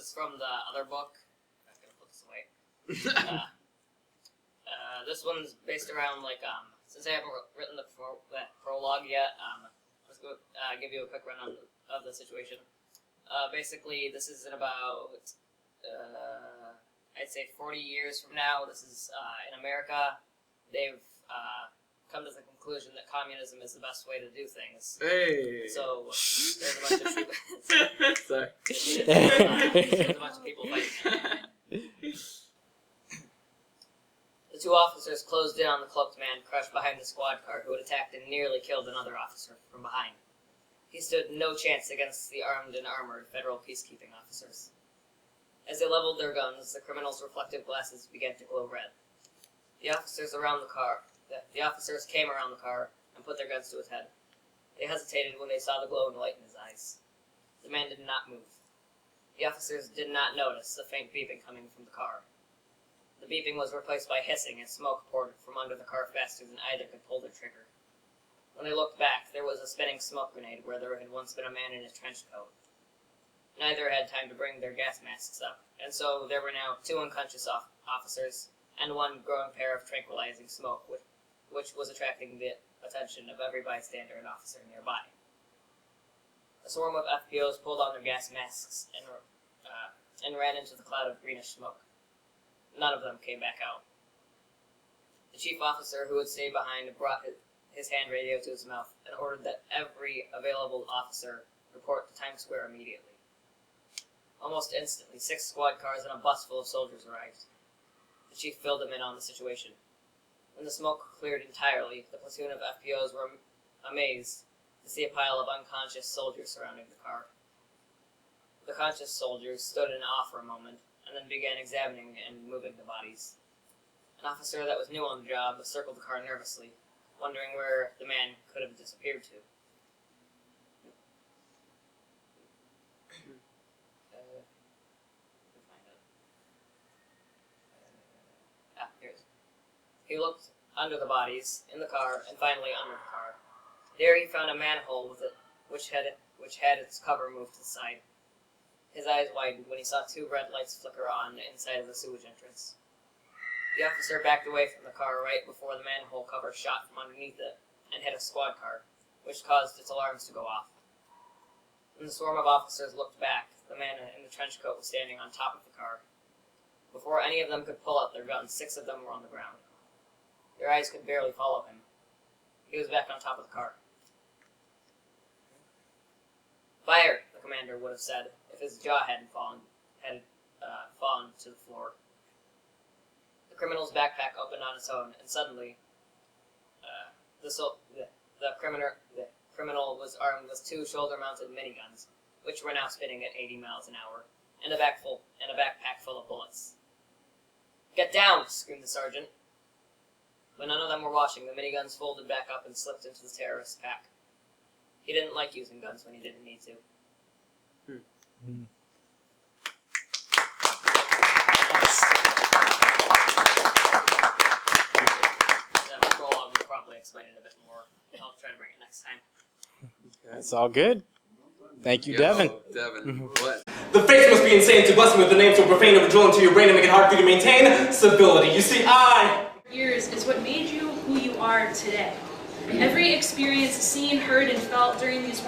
is from the other book. I'm gonna put this away. This one's based around like since I haven't written the prologue yet, let's go give you a quick run of the situation. Basically, this is in about I'd say 40 years from now. This is in America. They've come to the conclusion that communism is the best way to do things. Hey. So there's a bunch of people. Sorry. There's a bunch of people fighting. The two officers closed in on the cloaked man crouched behind the squad car who had attacked and nearly killed another officer from behind. He stood no chance against the armed and armored federal peacekeeping officers. As they leveled their guns, the criminals' reflective glasses began to glow red. The officers came around the car and put their guns to his head. They hesitated when they saw the glowing light in his eyes. The man did not move. The officers did not notice the faint beeping coming from the car. The beeping was replaced by hissing as smoke poured from under the car faster than either could pull their trigger. When they looked back, there was a spinning smoke grenade where there had once been a man in a trench coat. Neither had time to bring their gas masks up, and so there were now two unconscious officers and one growing pair of tranquilizing smoke, which was attracting the attention of every bystander and officer nearby. A swarm of FPOs pulled on their gas masks and ran into the cloud of greenish smoke. None of them came back out. The chief officer who had stayed behind brought his hand radio to his mouth and ordered that every available officer report to Times Square immediately. Almost instantly, 6 squad cars and a bus full of soldiers arrived. The chief filled them in on the situation. When the smoke cleared entirely, the platoon of FPOs were amazed to see a pile of unconscious soldiers surrounding the car. The conscious soldiers stood in awe for a moment, and then began examining and moving the bodies. An officer that was new on the job circled the car nervously, wondering where the man could have disappeared to. Here it is. He looked under the bodies, in the car, and finally under the car. There he found a manhole which had its cover moved to the side. His eyes widened when he saw 2 red lights flicker on the inside of the sewage entrance. The officer backed away from the car right before the manhole cover shot from underneath it and hit a squad car, which caused its alarms to go off. When the swarm of officers looked back, the man in the trench coat was standing on top of the car. Before any of them could pull out their guns, 6 of them were on the ground. Their eyes could barely follow him. He was back on top of the car. "Fire," the commander would have said if his jaw hadn't fallen to the floor. The criminal's backpack opened on its own, and suddenly, the criminal was armed with 2 shoulder-mounted miniguns, which were now spinning at 80 miles an hour, and a backpack full of bullets. "Get down!" screamed the sergeant. When none of them were watching, the miniguns folded back up and slipped into the terrorist's pack. He didn't like using guns when he didn't need to. The prologue will probably explain it a bit more. I'll try to bring it next time. That's all good. Thank you, Devin. Devin. What? The face must be insane to bless me with the name so profane and drill into your brain and make it hard for you to maintain stability. You see, Years is what made you who you are today. Every experience seen, heard, and felt during these